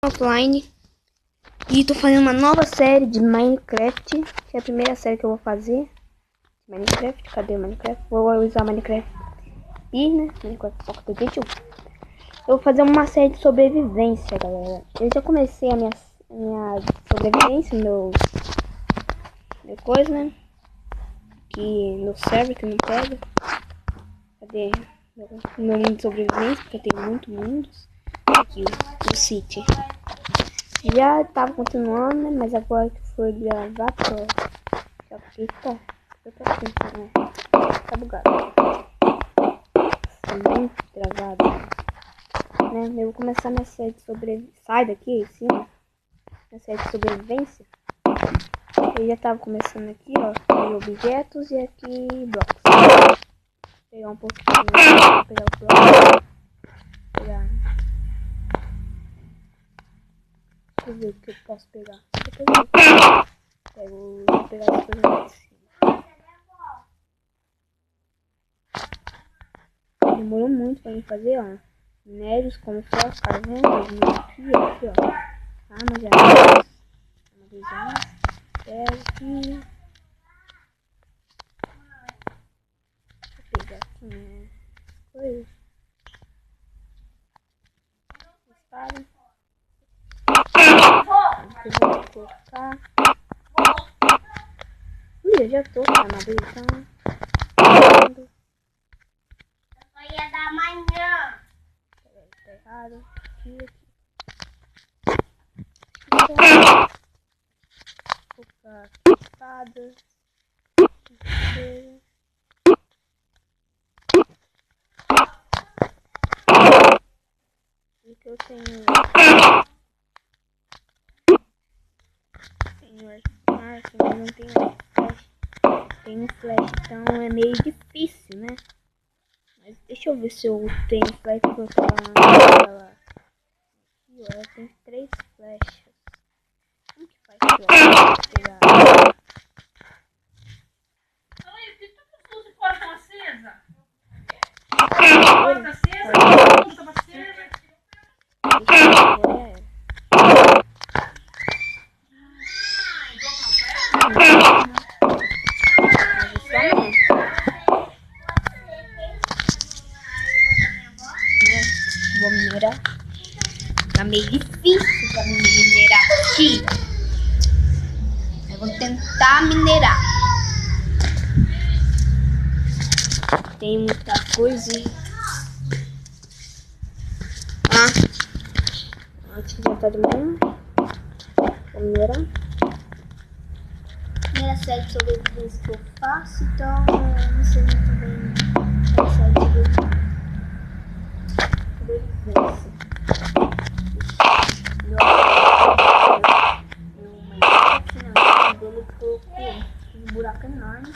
Offline. E tô fazendo uma nova série de Minecraft, que é a primeira série que eu vou fazer. Minecraft, cadê o Minecraft? Vou usar Minecraft e, né? Minecraft Pocket Edition. Eu vou fazer uma série de sobrevivência, galera. Eu já comecei a minha sobrevivência, meu coisa, né? Que no server que não pega. Cadê meu mundo de sobrevivência? Porque eu tenho muitos mundos. Aqui, o City. Já tava continuando, né? Mas agora que foi gravar, já porque eu tô assim, né? Tá bugado. Tá muito gravado, né? Eu vou começar minha série de sobrevivência. Sai daqui, em cima. Minha série de sobrevivência. Eu já tava começando aqui, ó. Objetos e aqui blocos. Vou pegar um pouquinho, vou pegar o bloco. Deixa eu ver o que eu posso pegar. Vou pegar as coisas lá de cima. Demorou muito pra mim fazer, ó. Minérios como ferro, carvão, aqui, ó. Armas e armas. Ferro aqui. Deixa eu pegar aqui, né? Coisa. Espada. Eu vou colocar. Eu já tô com a armadura. Só ia dar amanhã. Tá errado. Aqui. Vou colocar espada. E que eu tenho arco, mas não tenho flash. Tenho flash, então é meio difícil, né? Mas deixa eu ver se eu tenho flash pra colocar aqui, ó. Eu tenho 3 flechas. Como que faz pra pegar? Oi, por que tu usa porta acesa? Porta acesa? Porta acesa? Vou minerar. Tá meio difícil pra mim minerar aqui. Eu vou tentar minerar. Tem muita coisa. Aqui já tá de manhã. Vou minerar. Primeira série de sobrevivência que eu faço, então eu não sei muito bem a série de sobrevivência. Ele colocou um buraco enorme,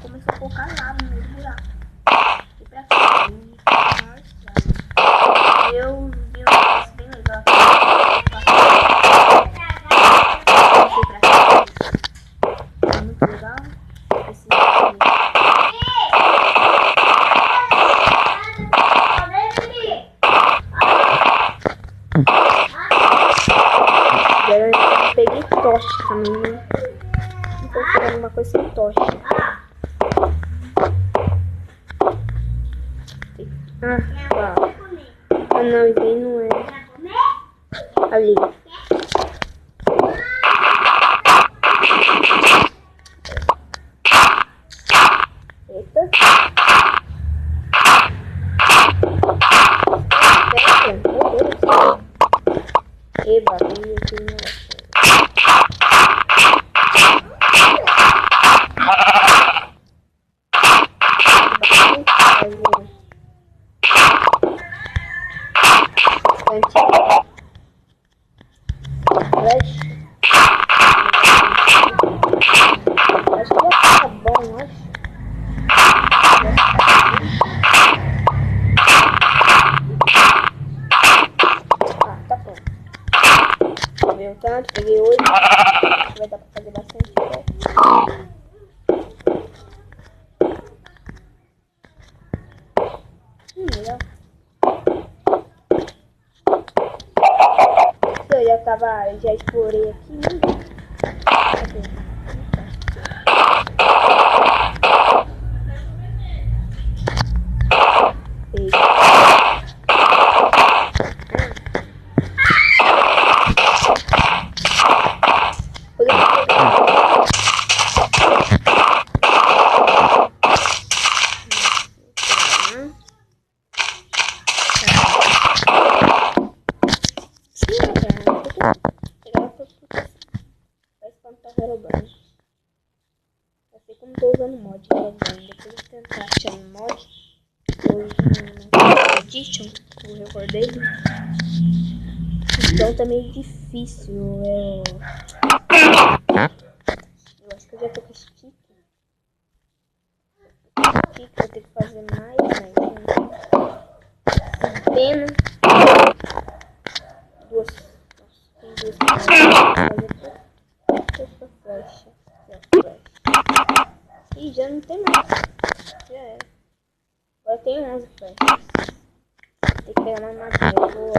começou a colocar lava no meio do buraco. E pra cá, eu vi um negócio bem legal. É muito legal. Agora eu peguei tocha também. Não tô fazendo uma coisa sem tocha. Não, isso aí não é. Ali. Eita. Meu Deus do céu. Eba, veio aqui no negócio. Flash. Acho que já tá bom, acho. Tá bom. Meu tanto, peguei 8. Vai dar pra fazer bastante coisa. Legal. Eu já já explorei aqui, né? Cadê? Como tô usando mod, depois eu vou tentar achar um mod hoje no Edition, eu recordei. Então tá meio difícil. Eu acho que eu já tô com stick. Vou ter que fazer mais, pena. Duas. Nossa, tem duas flecha. Ih, já não tem mais. Já é. Agora tem 11 flechas. Tem que pegar mais madeira. Eu vou.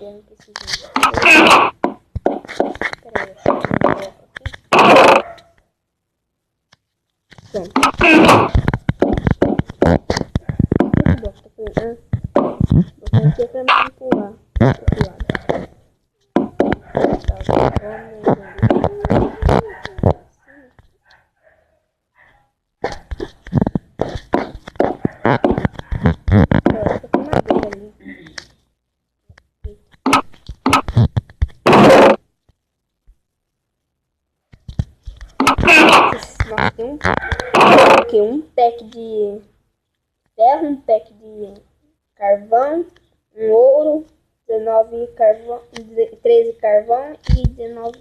Eu não preciso disso. Pera aí, deixa eu ver aqui. Pronto. Muito bom, tô pegando. Vou colocar pra me empurrar. Nossa, tem um pack de ferro, um pack de carvão, um ouro, 19 carvão, 13 carvão e 19.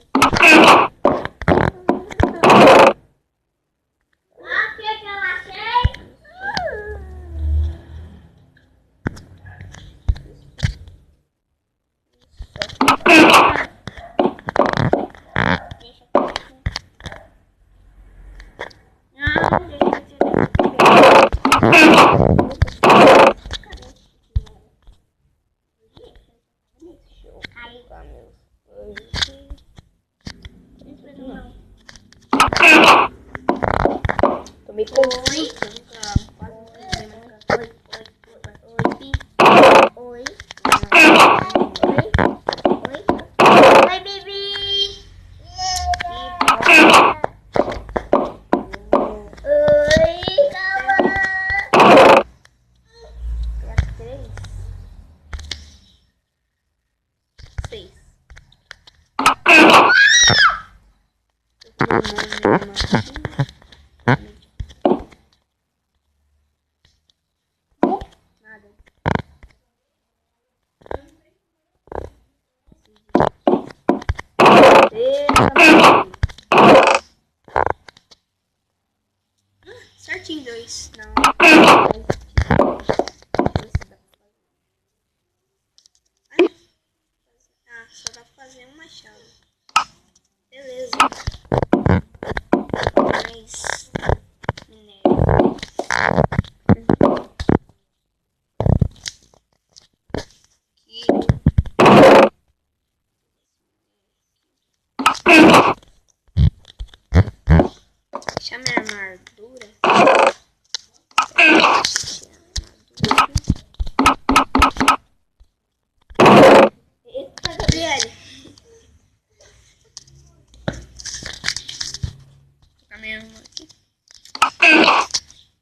Tô meio confuso. Oi. Oi, Bibi. Oi, calma. 3, 6. Nada. Certinho, 2. Não. Ah, só dá pra fazer um machado. Beleza. Mais minério. Deixa minha armadura. Eita, Gabriele. Tá mesmo aqui.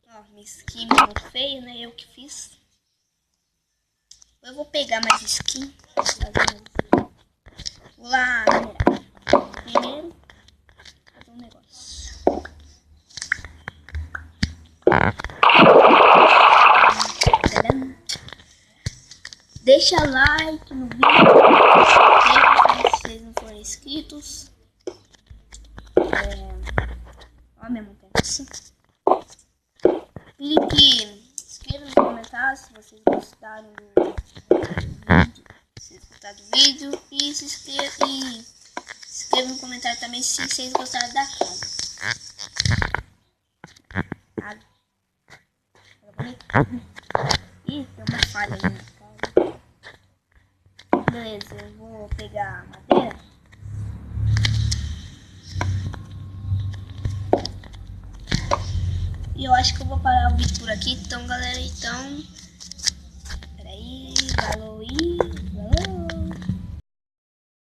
Ó, minha skin muito feia, né? Eu que fiz. Eu vou pegar mais skin. Vou lá minerar. Primeiro, fazer um negócio. Deixa like no vídeo. Se vocês não forem inscritos. Ó, minha montanha. Clique, escreva nos comentários se vocês gostaram do vídeo. E se inscreva no comentário também se vocês gostaram da casa. Ih, tem uma falha aí na casa. beleza. Eu vou pegar a madeira. E eu acho que eu vou parar o vídeo por aqui. Então, galera, peraí, falou.